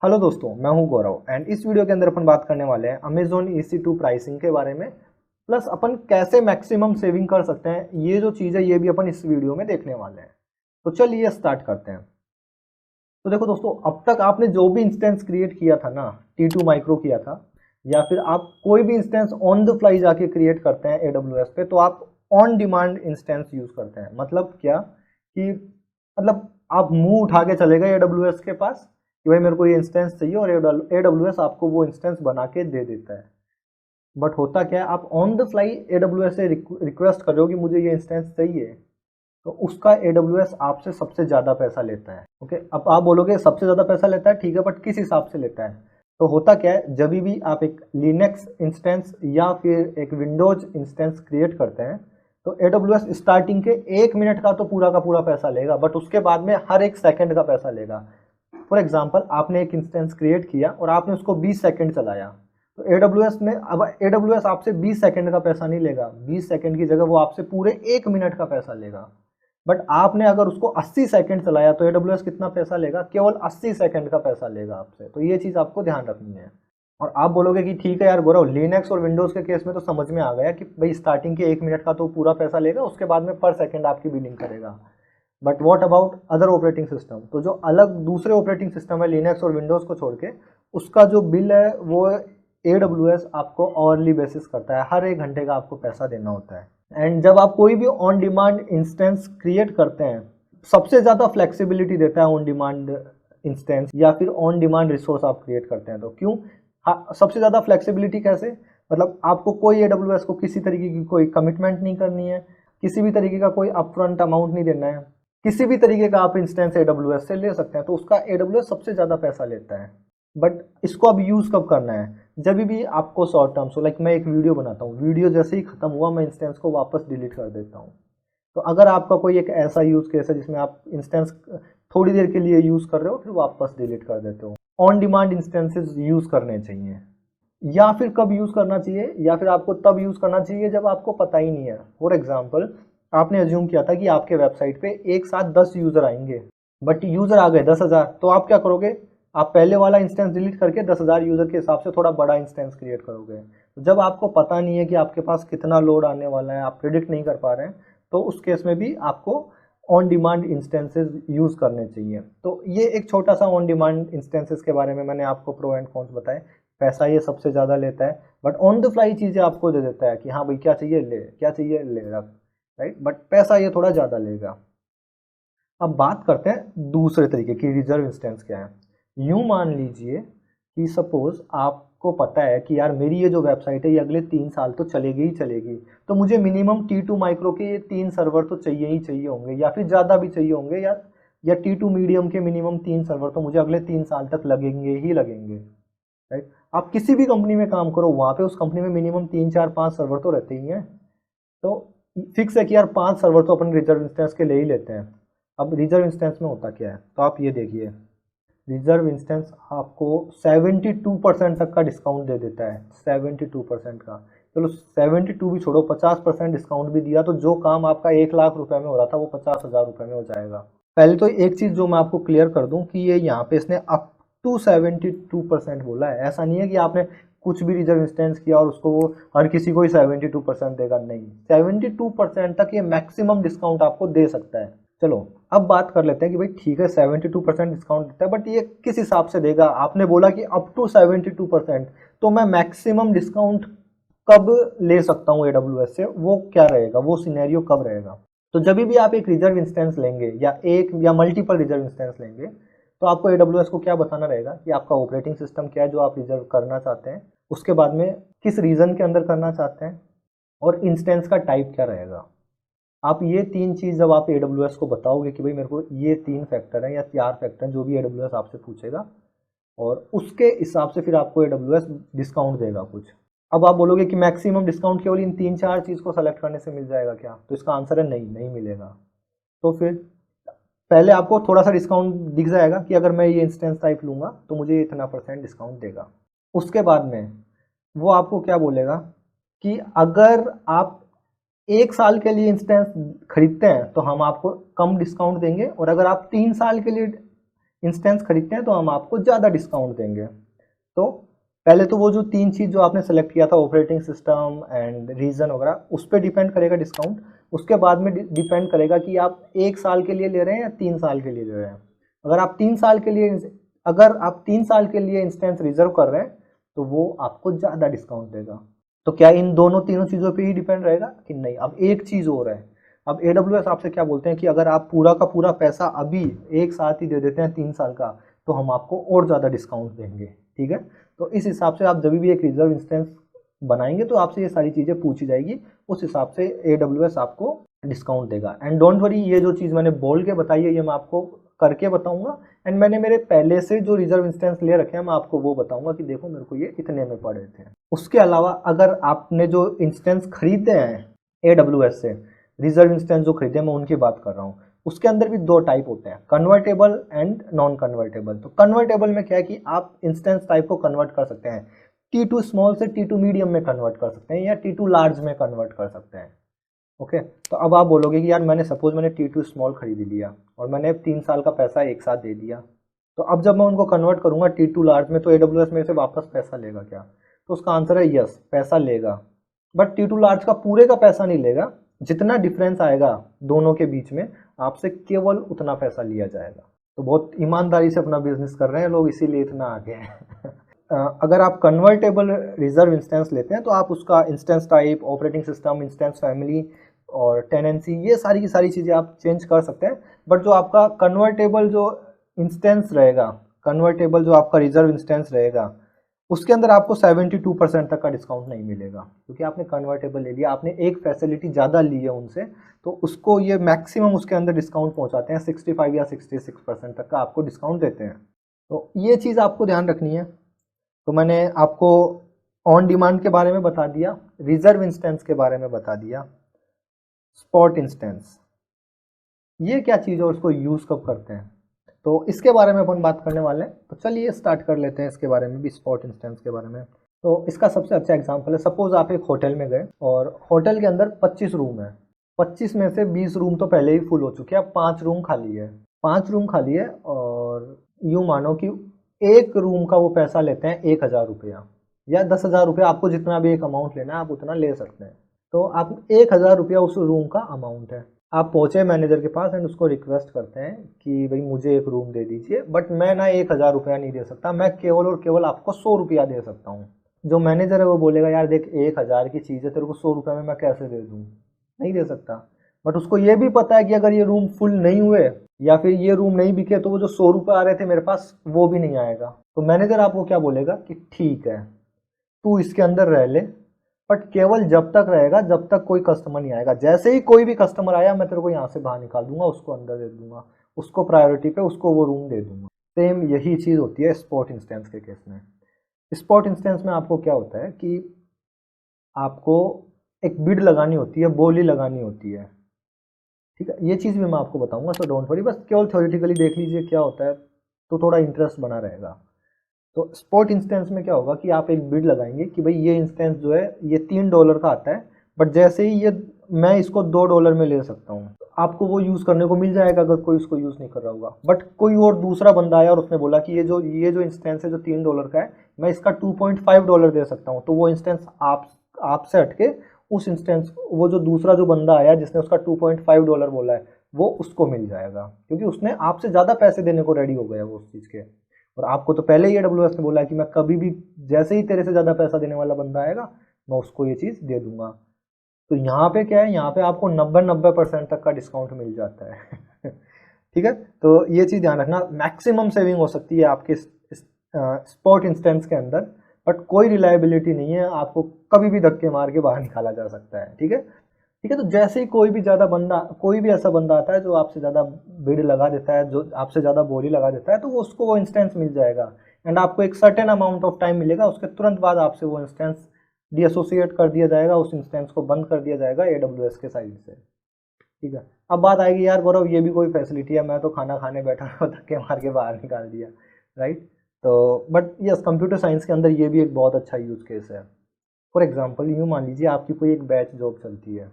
Hello दोस्तों, मैं हूं गौरव एंड इस वीडियो के अंदर अपन बात करने वाले हैं अमेजोन EC2 प्राइसिंग के बारे में। प्लस अपन कैसे मैक्सिमम सेविंग कर सकते हैं, ये जो चीज़ है ये भी अपन इस वीडियो में देखने वाले हैं। तो चलिए स्टार्ट करते हैं। तो देखो दोस्तों, अब तक आपने जो भी इंस्टेंस क्रिएट किया था ना, T2 माइक्रो किया था, या फिर आप कोई भी इंस्टेंस ऑन द फ्लाई जाके क्रिएट करते हैं AWS पे, तो आप ऑन डिमांड इंस्टेंस यूज करते हैं। मतलब क्या कि मतलब आप मुंह उठा के चले गए AWS के पास कि भाई मेरे को ये इंस्टेंस चाहिए, और AWS आपको वो इंस्टेंस बना के दे देता है। बट होता क्या है, आप ऑन द फ्लाई AWS से रिक्वेस्ट कर रहे हो कि मुझे ये इंस्टेंस चाहिए, तो उसका AWS आपसे सबसे ज़्यादा पैसा लेता है। ओके, अब आप बोलोगे सबसे ज़्यादा पैसा लेता है, ठीक है, बट किस हिसाब से लेता है? तो होता क्या है, जब भी आप एक लिनक्स इंस्टेंस या फिर एक विंडोज इंस्टेंस क्रिएट करते हैं, तो AWS स्टार्टिंग के 1 मिनट का तो पूरा का पूरा पैसा लेगा, बट उसके बाद में हर एक सेकंड का पैसा लेगा। फॉर एग्जाम्पल, आपने एक इंस्टेंस क्रिएट किया और आपने उसको 20 सेकंड चलाया, तो AWS आपसे 20 सेकंड का पैसा नहीं लेगा, 20 सेकंड की जगह वो आपसे पूरे 1 मिनट का पैसा लेगा। बट आपने अगर उसको 80 सेकंड चलाया तो AWS कितना पैसा लेगा? केवल 80 सेकंड का पैसा लेगा आपसे। तो ये चीज़ आपको ध्यान रखनी है। और आप बोलोगे कि ठीक है यार गौरव, लिनक्स और विंडोज़ के केस में तो समझ में आ गया कि भाई स्टार्टिंग के 1 मिनट का तो पूरा पैसा लेगा, उसके बाद में पर सेकंड आपकी बिलिंग करेगा। But what about other operating system? तो जो अलग दूसरे ऑपरेटिंग सिस्टम है लिनक्स और विंडोज़ को छोड़ के, उसका जो बिल है वो AWS आपको ऑनली बेसिस करता है, हर 1 घंटे का आपको पैसा देना होता है। एंड जब आप कोई भी ऑन डिमांड इंस्टेंस क्रिएट करते हैं, सबसे ज़्यादा फ्लेक्सिबिलिटी देता है ऑन डिमांड इंस्टेंस या फिर ऑन डिमांड रिसोर्स आप क्रिएट करते हैं तो। क्यों? हाँ, सबसे ज़्यादा फ्लेक्सिबिलिटी कैसे? मतलब आपको कोई AWS को किसी तरीके की कोई कमिटमेंट नहीं करनी है, किसी भी तरीके का कोई अपफ्रंट अमाउंट नहीं देना है, किसी भी तरीके का आप इंस्टेंस AWS से ले सकते हैं, तो उसका AWS सबसे ज़्यादा पैसा लेता है। बट इसको अब यूज़ कब करना है? जब भी आपको शॉर्ट टर्म, सो लाइक मैं एक वीडियो बनाता हूँ, वीडियो जैसे ही खत्म हुआ मैं इंस्टेंस को वापस डिलीट कर देता हूँ। तो अगर आपका कोई एक ऐसा यूज़ केस है जिसमें आप इंस्टेंस थोड़ी देर के लिए यूज़ कर रहे हो फिर वापस डिलीट कर देते हो, ऑन डिमांड इंस्टेंसेस यूज़ करने चाहिए। या फिर कब यूज़ करना चाहिए? या फिर आपको तब यूज़ करना चाहिए जब आपको पता ही नहीं है। फॉर एग्जाम्पल, आपने अज्यूम किया था कि आपके वेबसाइट पे एक साथ 10 यूज़र आएंगे, बट यूज़र आ गए 10,000, तो आप क्या करोगे? आप पहले वाला इंस्टेंस डिलीट करके 10,000 यूज़र के हिसाब से थोड़ा बड़ा इंस्टेंस क्रिएट करोगे। तो जब आपको पता नहीं है कि आपके पास कितना लोड आने वाला है, आप प्रिडिक्ट नहीं कर पा रहे हैं, तो उस केस में भी आपको ऑन डिमांड इंस्टेंसेस यूज़ करने चाहिए। तो ये एक छोटा सा ऑन डिमांड इंस्टेंसेस के बारे में मैंने आपको प्रो एंड कॉन्स बताए। पैसा ये सबसे ज़्यादा लेता है, बट ऑन द फ्लाई चीज़ें आपको दे देता है कि हाँ भाई क्या चाहिए ले, क्या चाहिए ले रख, राइट। बट पैसा ये थोड़ा ज़्यादा लेगा। अब बात करते हैं दूसरे तरीके की, रिजर्व इंस्टेंस क्या है। यूँ मान लीजिए कि सपोज आपको पता है कि यार मेरी ये जो वेबसाइट है ये अगले 3 साल तो चलेगी ही चलेगी, तो मुझे मिनिमम T2 माइक्रो के ये 3 सर्वर तो चाहिए ही चाहिए होंगे, या फिर ज़्यादा भी चाहिए होंगे, या T2 मीडियम के मिनिमम 3 सर्वर तो मुझे अगले 3 साल तक लगेंगे ही लगेंगे, राइट। आप किसी भी कंपनी में काम करो, वहाँ पे उस कंपनी में मिनिमम 3 4 5 सर्वर तो रहते ही हैं। तो फिक्स है कि यार 5 सर्वर तो अपन रिजर्व इंस्टेंस के ले ही लेते हैं। अब रिजर्व इंस्टेंस में होता क्या है, तो आप ये देखिए, रिजर्व इंस्टेंस आपको 72% तक का डिस्काउंट दे देता है, 72% का। चलो 72 भी छोड़ो, 50% डिस्काउंट भी दिया, तो जो काम आपका 1 लाख रुपए में हो रहा था वो 50,000 रुपए में हो जाएगा। पहले तो एक चीज़ जो मैं आपको क्लियर कर दूं कि ये यहाँ पे इसने अप टू 72% बोला है, ऐसा नहीं है कि आपने कुछ भी रिजर्व इंस्टेंस किया और उसको वो हर किसी को ही 72% देगा, नहीं, 72% तक ये मैक्सिमम डिस्काउंट आपको दे सकता है। चलो अब बात कर लेते हैं कि भाई ठीक है 72% डिस्काउंट देता है, बट ये किस हिसाब से देगा? आपने बोला कि अप टू 72%, तो मैं मैक्सिमम डिस्काउंट कब ले सकता हूँ AWS से, वो क्या रहेगा, वो सिनेरियो कब रहेगा? तो जब भी आप एक रिजर्व इंस्टेंस लेंगे या एक या मल्टीपल रिजर्व इंस्टेंस लेंगे, तो आपको AWS को क्या बताना रहेगा कि आपका ऑपरेटिंग सिस्टम क्या है जो आप रिजर्व करना चाहते हैं, उसके बाद में किस रीजन के अंदर करना चाहते हैं, और इंस्टेंस का टाइप क्या रहेगा। आप ये 3 चीज़ जब आप AWS को बताओगे कि भाई मेरे को ये 3 फैक्टर हैं या 4 फैक्टर हैं, जो भी AWS आपसे पूछेगा, और उसके हिसाब से फिर आपको AWS डिस्काउंट देगा कुछ। अब आप बोलोगे कि मैक्सिमम डिस्काउंट केवल इन 3 4 चीज़ को सेलेक्ट करने से मिल जाएगा क्या? तो इसका आंसर है नहीं, नहीं मिलेगा। तो फिर पहले आपको थोड़ा सा डिस्काउंट दिख जाएगा कि अगर मैं ये इंस्टेंस टाइप लूँगा तो मुझे इतना % डिस्काउंट देगा। उसके बाद में वो आपको क्या बोलेगा कि अगर आप 1 साल के लिए इंस्टेंस खरीदते हैं तो हम आपको कम डिस्काउंट देंगे, और अगर आप 3 साल के लिए इंस्टेंस खरीदते हैं तो हम आपको ज़्यादा डिस्काउंट देंगे। तो पहले तो वो जो 3 चीज़ जो आपने सेलेक्ट किया था, ऑपरेटिंग सिस्टम एंड रीजन वगैरह, उस पर डिपेंड करेगा डिस्काउंट। उसके बाद में डिपेंड करेगा कि आप 1 साल के लिए ले रहे हैं या 3 साल के लिए ले रहे हैं। अगर आप 3 साल के लिए इंस्टेंस रिजर्व कर रहे हैं तो वो आपको ज़्यादा डिस्काउंट देगा। तो क्या इन तीनों चीज़ों पे ही डिपेंड रहेगा कि नहीं? अब एक चीज़ और है, अब AWS आपसे क्या बोलते हैं कि अगर आप पूरा का पूरा पैसा अभी एक साथ ही दे देते हैं 3 साल का, तो हम आपको और ज़्यादा डिस्काउंट देंगे। ठीक है, तो इस हिसाब से आप जब भी एक रिजर्व इंस्टेंस बनाएंगे तो आपसे ये सारी चीज़ें पूछी जाएगी, उस हिसाब से AWS आपको डिस्काउंट देगा। एंड डोंट वरी, ये जो चीज़ मैंने बोल के बताई है ये मैं आपको करके बताऊंगा। एंड मैंने मेरे पहले से जो रिजर्व इंस्टेंस ले रखे हैं मैं आपको वो बताऊंगा कि देखो मेरे को ये इतने में पड़े थे। उसके अलावा अगर आपने जो इंस्टेंस खरीदे हैं AWS से, रिजर्व इंस्टेंस जो खरीदे मैं उनकी बात कर रहा हूँ, उसके अंदर भी 2 टाइप होते हैं, कन्वर्टेबल एंड नॉन कन्वर्टेबल। तो कन्वर्टेबल में क्या है कि आप इंस्टेंस टाइप को कन्वर्ट कर सकते हैं, T2 स्मॉल से T2 मीडियम में कन्वर्ट कर सकते हैं या T2 लार्ज में कन्वर्ट कर सकते हैं। ओके, तो अब आप बोलोगे कि यार मैंने T2 स्मॉल खरीद लिया और मैंने 3 साल का पैसा एक साथ दे दिया, तो अब जब मैं उनको कन्वर्ट करूंगा T2 लार्ज में तो AWS मेरे से वापस पैसा लेगा क्या? तो उसका आंसर है यस, पैसा लेगा, बट T2 लार्ज का पूरे का पैसा नहीं लेगा। जितना डिफरेंस आएगा दोनों के बीच में आपसे केवल उतना पैसा लिया जाएगा। तो बहुत ईमानदारी से अपना बिजनेस कर रहे हैं लोग, इसीलिए इतना आगे हैं। अगर आप कन्वर्टेबल रिजर्व इंस्टेंस लेते हैं तो आप उसका instance type, operating system, instance family और टेनेंसी, ये सारी की सारी चीज़ें आप चेंज कर सकते हैं। बट जो आपका कन्वर्टेबल जो इंस्टेंस रहेगा, कन्वर्टेबल जो आपका रिजर्व इंस्टेंस रहेगा, उसके अंदर आपको 72% तक का डिस्काउंट नहीं मिलेगा, क्योंकि आपने कन्वर्टेबल ले लिया, आपने एक फैसिलिटी ज़्यादा ली है उनसे, तो उसको ये मैक्सिमम उसके अंदर डिस्काउंट पहुंचाते हैं, 65 या 66% तक का आपको डिस्काउंट देते हैं। तो ये चीज़ आपको ध्यान रखनी है। तो मैंने आपको ऑन डिमांड के बारे में बता दिया, रिजर्व इंस्टेंस के बारे में बता दिया, स्पॉट इंस्टेंस ये क्या चीज़ है और उसको यूज़ कब करते हैं, तो इसके बारे में अपन बात करने वाले हैं। तो चलिए स्टार्ट कर लेते हैं इसके बारे में भी, स्पॉट इंस्टेंस के बारे में। तो इसका सबसे अच्छा एग्जांपल है, सपोज आप एक होटल में गए और होटल के अंदर 25 रूम है, 25 में से 20 रूम तो पहले ही फुल हो चुके हैं, अब 5 रूम खाली है, 5 रूम खाली है, और यूँ मानो कि एक रूम का वो पैसा लेते हैं 1000 रुपया या 10,000 रुपया, आपको जितना भी एक अमाउंट लेना है आप उतना ले सकते हैं। तो आप 1000 रुपया उस रूम का अमाउंट है। आप पहुंचे मैनेजर के पास एंड उसको रिक्वेस्ट करते हैं कि भाई मुझे एक रूम दे दीजिए, बट मैं ना 1000 रुपया नहीं दे सकता, मैं केवल और केवल आपको 100 रुपया दे सकता हूँ। जो मैनेजर है वो बोलेगा यार देख 1000 की चीज़ है, तेरे को 100 रुपये में मैं कैसे दे दूँ, नहीं दे सकता। बट उसको ये भी पता है कि अगर ये रूम फुल नहीं हुए या फिर ये रूम नहीं बिके तो वो जो 100 रुपये आ रहे थे मेरे पास वो भी नहीं आएगा। तो मैनेजर आपको क्या बोलेगा कि ठीक है तू इसके अंदर रह ले, बट केवल जब तक रहेगा जब तक कोई कस्टमर नहीं आएगा। जैसे ही कोई भी कस्टमर आया मैं तेरे को यहाँ से बाहर निकाल दूंगा, उसको अंदर दे दूंगा, उसको प्रायोरिटी पे उसको वो रूम दे दूंगा। सेम यही चीज़ होती है स्पॉट इंस्टेंस के केस में। स्पॉट इंस्टेंस में आपको क्या होता है कि आपको एक बिड लगानी होती है, बोली लगानी होती है, ठीक है। ये चीज़ भी मैं आपको बताऊंगा, सो डोंट वरी, बस केवल थ्योरेटिकली देख लीजिए क्या होता है तो थोड़ा इंटरेस्ट बना रहेगा। तो स्पॉट इंस्टेंस में क्या होगा कि आप एक बिड लगाएंगे कि भाई ये इंस्टेंस जो है ये $3 का आता है, बट जैसे ही ये मैं इसको $2 में ले सकता हूँ, आपको वो यूज़ करने को मिल जाएगा अगर कोई उसको यूज़ नहीं कर रहा होगा। बट कोई और दूसरा बंदा आया और उसने बोला कि ये जो इंस्टेंस है जो $3 का है मैं इसका $2.5 दे सकता हूँ, तो वो इंस्टेंस आपसे हटके उस इंस्टेंस, वो जो दूसरा जो बंदा आया जिसने उसका $2.5 बोला है वो उसको मिल जाएगा, क्योंकि उसने आपसे ज़्यादा पैसे देने को रेडी हो गया वो उस चीज़ के। और आपको तो पहले ही AWS ने बोला है कि मैं कभी भी जैसे ही तेरे से ज़्यादा पैसा देने वाला बंदा आएगा मैं उसको ये चीज़ दे दूंगा। तो यहाँ पे क्या है, यहाँ पे आपको 90% तक का डिस्काउंट मिल जाता है। ठीक है, तो ये चीज़ ध्यान रखना, मैक्सिमम सेविंग हो सकती है आपके स्पॉट इंस्टेंस के अंदर, बट कोई रिलायबिलिटी नहीं है, आपको कभी भी धक्के मार के बाहर निकाला जा सकता है। ठीक है, ठीक है। तो जैसे ही कोई भी ऐसा बंदा आता है जो आपसे ज़्यादा बिड लगा देता है, जो आपसे ज़्यादा बोली लगा देता है, तो वो उसको वो इंस्टेंस मिल जाएगा एंड आपको एक सर्टेन अमाउंट ऑफ टाइम मिलेगा, उसके तुरंत बाद आपसे वो इंस्टेंस डीएसोसिएट कर दिया जाएगा, उस इंस्टेंस को बंद कर दिया जाएगा AWS के साइड से। ठीक है, अब बात आएगी यार गौरव ये भी कोई फैसिलिटी है, मैं तो खाना खाने बैठा और धक्के मार के बाहर निकाल दिया, राइट। तो बट यस, कंप्यूटर साइंस के अंदर ये भी एक बहुत अच्छा यूज़ केस है। फॉर एग्जाम्पल यूँ मान लीजिए आपकी कोई एक बैच जॉब चलती है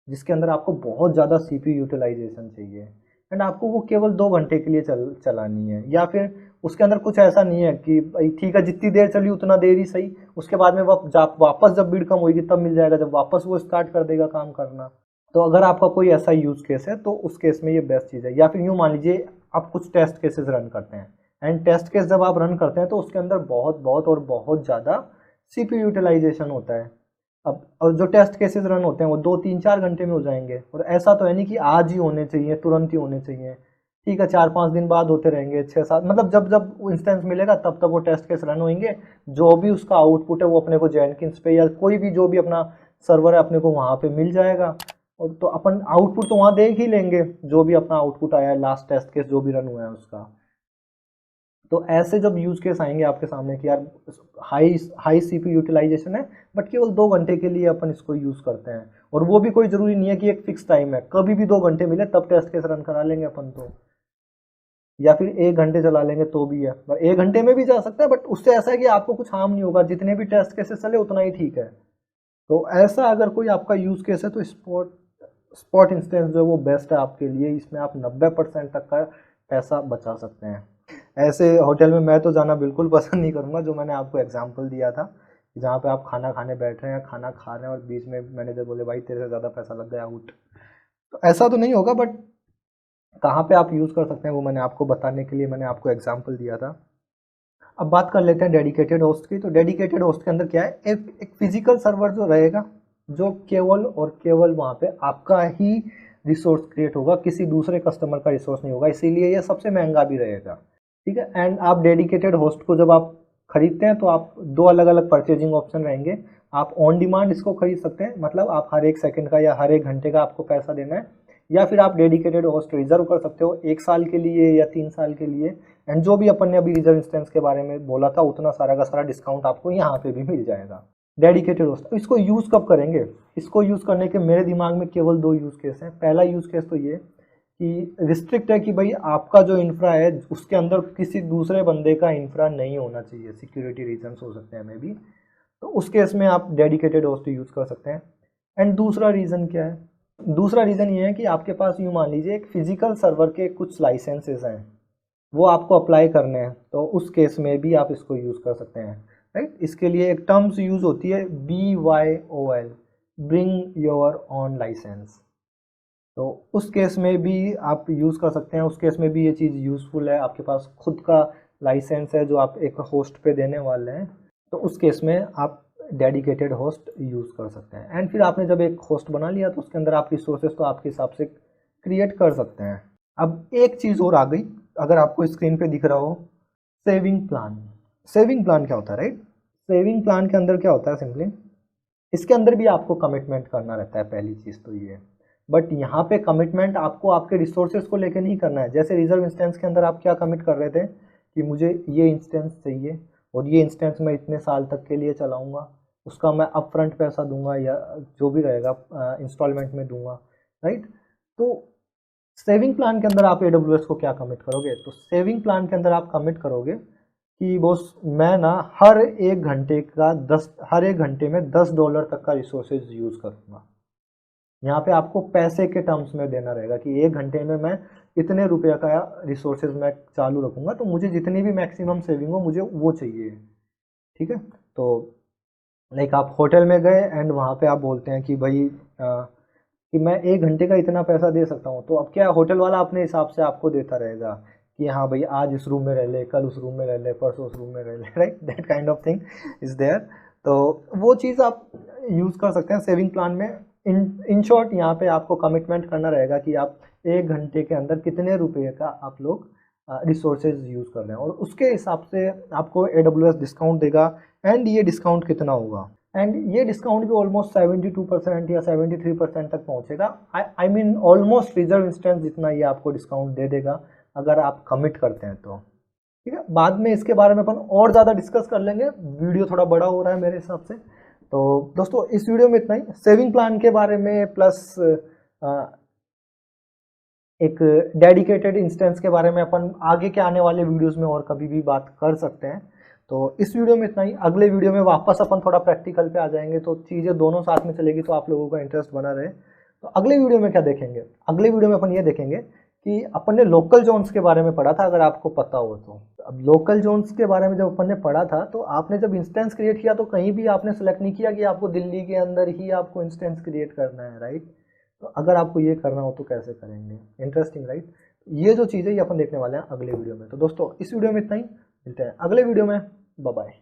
जिसके अंदर आपको बहुत ज़्यादा CPU यूटिलाइजेशन चाहिए, एंड आपको वो केवल 2 घंटे के लिए चलानी है, या फिर उसके अंदर कुछ ऐसा नहीं है कि भाई ठीक है जितनी देर चली उतना देर ही सही, उसके बाद में वापस जब भीड़ कम होगी तब मिल जाएगा, जब वापस वो स्टार्ट कर देगा काम करना। तो अगर आपका कोई ऐसा यूज केस है तो उस केस में ये बेस्ट चीज़ है। या फिर यूँ मान लीजिए आप कुछ टेस्ट केसेस रन करते हैं, एंड टेस्ट केस जब आप रन करते हैं तो उसके अंदर बहुत ज़्यादा CPU यूटिलाइजेशन होता है। अब और जो टेस्ट केसेस रन होते हैं वो 2-3-4 घंटे में हो जाएंगे, और ऐसा तो है नहीं कि आज ही होने चाहिए, तुरंत ही होने चाहिए। ठीक है 4-5 दिन बाद होते रहेंगे, 6-7, मतलब जब जब इंस्टेंस मिलेगा तब तब वो टेस्ट केस रन होंगे। जो भी उसका आउटपुट है वो अपने को जेनकिंस पे या कोई भी जो भी अपना सर्वर है अपने को वहाँ पे मिल जाएगा, और तो अपन आउटपुट तो वहाँ देख ही लेंगे, जो भी अपना आउटपुट आया है लास्ट टेस्ट केस जो भी रन हुआ है उसका। तो ऐसे जब यूज केस आएंगे आपके सामने कि यार हाई CPU यूटिलाइजेशन है बट केवल 2 घंटे के लिए अपन इसको यूज़ करते हैं, और वो भी कोई ज़रूरी नहीं है कि एक फिक्स टाइम है, कभी भी 2 घंटे मिले तब टेस्ट केस रन करा लेंगे अपन तो, या फिर 1 घंटे चला लेंगे तो भी है, पर 1 घंटे में भी जा सकता है, बट उससे ऐसा है कि आपको कुछ हार्म नहीं होगा, जितने भी टेस्ट केसेस चले उतना ही ठीक है। तो ऐसा अगर कोई आपका यूज़ केस है तो स्पॉट इंस्टेंस जो है वो बेस्ट है आपके लिए, इसमें आप 90% तक का पैसा बचा सकते हैं। ऐसे होटल में मैं तो जाना बिल्कुल पसंद नहीं करूँगा, जो मैंने आपको एग्जांपल दिया था जहाँ पे आप खाना खाने बैठ रहे हैं, खाना खा रहे हैं और बीच में मैनेजर बोले भाई तेरे से ज़्यादा पैसा लग गया आउट, तो ऐसा तो नहीं होगा, बट कहाँ पे आप यूज़ कर सकते हैं वो मैंने आपको बताने के लिए मैंने आपको एग्जाम्पल दिया था। अब बात कर लेते हैं डेडिकेटेड होस्ट की। तो डेडिकेटेड होस्ट के अंदर क्या है, एक फिजिकल सर्वर जो रहेगा, जो केवल और केवल वहाँ पे आपका ही रिसोर्स क्रिएट होगा, किसी दूसरे कस्टमर का रिसोर्स नहीं होगा, इसीलिए ये सबसे महंगा भी रहेगा। ठीक है, एंड आप डेडिकेटेड होस्ट को जब आप खरीदते हैं तो आप 2 अलग अलग परचेजिंग ऑप्शन रहेंगे। आप ऑन डिमांड इसको खरीद सकते हैं, मतलब आप हर 1 सेकंड का या हर 1 घंटे का आपको पैसा देना है, या फिर आप डेडिकेटेड होस्ट रिजर्व कर सकते हो 1 साल के लिए या 3 साल के लिए, एंड जो भी अपन ने अभी रिजर्व इंस्टेंस के बारे में बोला था उतना सारा का सारा डिस्काउंट आपको यहाँ पे भी मिल जाएगा। डेडिकेटेड होस्ट इसको यूज़ कब करेंगे, इसको यूज़ करने के मेरे दिमाग में केवल 2 यूज़ केस हैं। पहला यूज़ केस तो ये कि रिस्ट्रिक्ट है कि भाई आपका जो इंफ्रा है उसके अंदर किसी दूसरे बंदे का इंफ्रा नहीं होना चाहिए, सिक्योरिटी रीजंस हो सकते हैं मे बी, तो उस केस में आप डेडिकेटेड होस्ट यूज़ कर सकते हैं। एंड दूसरा रीज़न क्या है, दूसरा रीज़न ये है कि आपके पास यूँ मान लीजिए एक फिजिकल सर्वर के कुछ लाइसेंसेस हैं, वो आपको अप्लाई करने हैं, तो उस केस में भी आप इसको यूज़ कर सकते हैं। राइट, इसके लिए एक टर्म्स यूज़ होती है BYOL, bring your own license, तो उस केस में भी आप यूज़ कर सकते हैं। उस केस में भी ये चीज़ यूज़फुल है, आपके पास खुद का लाइसेंस है जो आप एक होस्ट पे देने वाले हैं, तो उस केस में आप डेडिकेटेड होस्ट यूज़ कर सकते हैं। एंड फिर आपने जब एक होस्ट बना लिया तो उसके अंदर आप रिसोर्सेज तो आपके हिसाब से क्रिएट कर सकते हैं। अब एक चीज़ और आ गई, अगर आपको स्क्रीन पे दिख रहा हो, सेविंग प्लान। सेविंग प्लान क्या होता है, राइट? सेविंग प्लान के अंदर क्या होता है, सिंपली इसके अंदर भी आपको कमिटमेंट करना रहता है, पहली चीज़ तो ये। बट यहाँ पे कमिटमेंट आपको आपके रिसोर्सेज को लेकर नहीं करना है। जैसे रिजर्व इंस्टेंस के अंदर आप क्या कमिट कर रहे थे कि मुझे ये इंस्टेंस चाहिए और ये इंस्टेंस मैं इतने साल तक के लिए चलाऊँगा, उसका मैं अपफ्रंट पैसा दूंगा या जो भी रहेगा इंस्टॉलमेंट में दूंगा, राइट? तो सेविंग प्लान के अंदर आप AWS को क्या कमिट करोगे, तो सेविंग प्लान के अंदर आप कमिट करोगे कि बॉस मैं ना हर एक घंटे में $10 तक का रिसोर्सेज यूज़ करूँगा। यहाँ पे आपको पैसे के टर्म्स में देना रहेगा कि 1 घंटे में मैं इतने रुपये का रिसोर्सेज मैं चालू रखूँगा, तो मुझे जितनी भी मैक्सिमम सेविंग हो मुझे वो चाहिए। ठीक है, तो लाइक आप होटल में गए एंड वहाँ पे आप बोलते हैं कि भाई कि मैं 1 घंटे का इतना पैसा दे सकता हूँ, तो अब क्या होटल वाला अपने हिसाब से आपको देता रहेगा कि हाँ भाई आज इस रूम में रह ले, कल उस रूम में रह ले, परसों उस रूम में रह ले, right? That kind of thing is there. तो वो चीज़ आप यूज़ कर सकते हैं सेविंग प्लान में। इन शॉर्ट यहाँ पे आपको कमिटमेंट करना रहेगा कि आप 1 घंटे के अंदर कितने रुपये का आप लोग रिसोर्सेज यूज़ कर रहे हैं, और उसके हिसाब से आपको AWS डिस्काउंट देगा। एंड ये डिस्काउंट कितना होगा, एंड ये डिस्काउंट भी ऑलमोस्ट 72% या 73% तक पहुंचेगा। I mean almost reserve instance जितना ये आपको डिस्काउंट दे देगा अगर आप कमिट करते हैं तो। ठीक है, बाद में इसके बारे में अपन और ज़्यादा डिस्कस कर लेंगे, वीडियो थोड़ा बड़ा हो रहा है मेरे हिसाब से। तो दोस्तों इस वीडियो में इतना ही, सेविंग प्लान के बारे में प्लस एक डेडिकेटेड इंस्टेंस के बारे में अपन आगे के आने वाले वीडियोस में और कभी भी बात कर सकते हैं। तो इस वीडियो में इतना ही, अगले वीडियो में वापस अपन थोड़ा प्रैक्टिकल पे आ जाएंगे, तो चीज़ें दोनों साथ में चलेगी तो आप लोगों का इंटरेस्ट बना रहे। तो अगले वीडियो में क्या देखेंगे, अगले वीडियो में अपन ये देखेंगे कि अपन ने लोकल जोन्स के बारे में पढ़ा था, अगर आपको पता हो तो। अब लोकल जोन्स के बारे में जब अपन ने पढ़ा था तो आपने जब इंस्टेंस क्रिएट किया तो कहीं भी आपने सेलेक्ट नहीं किया कि आपको दिल्ली के अंदर ही आपको इंस्टेंस क्रिएट करना है, राइट। तो अगर आपको ये करना हो तो कैसे करेंगे, इंटरेस्टिंग राइट। ये जो चीज़ है ये अपन देखने वाले हैं अगले वीडियो में। तो दोस्तों इस वीडियो में इतना ही, मिलते हैं अगले वीडियो में, बाय बाय।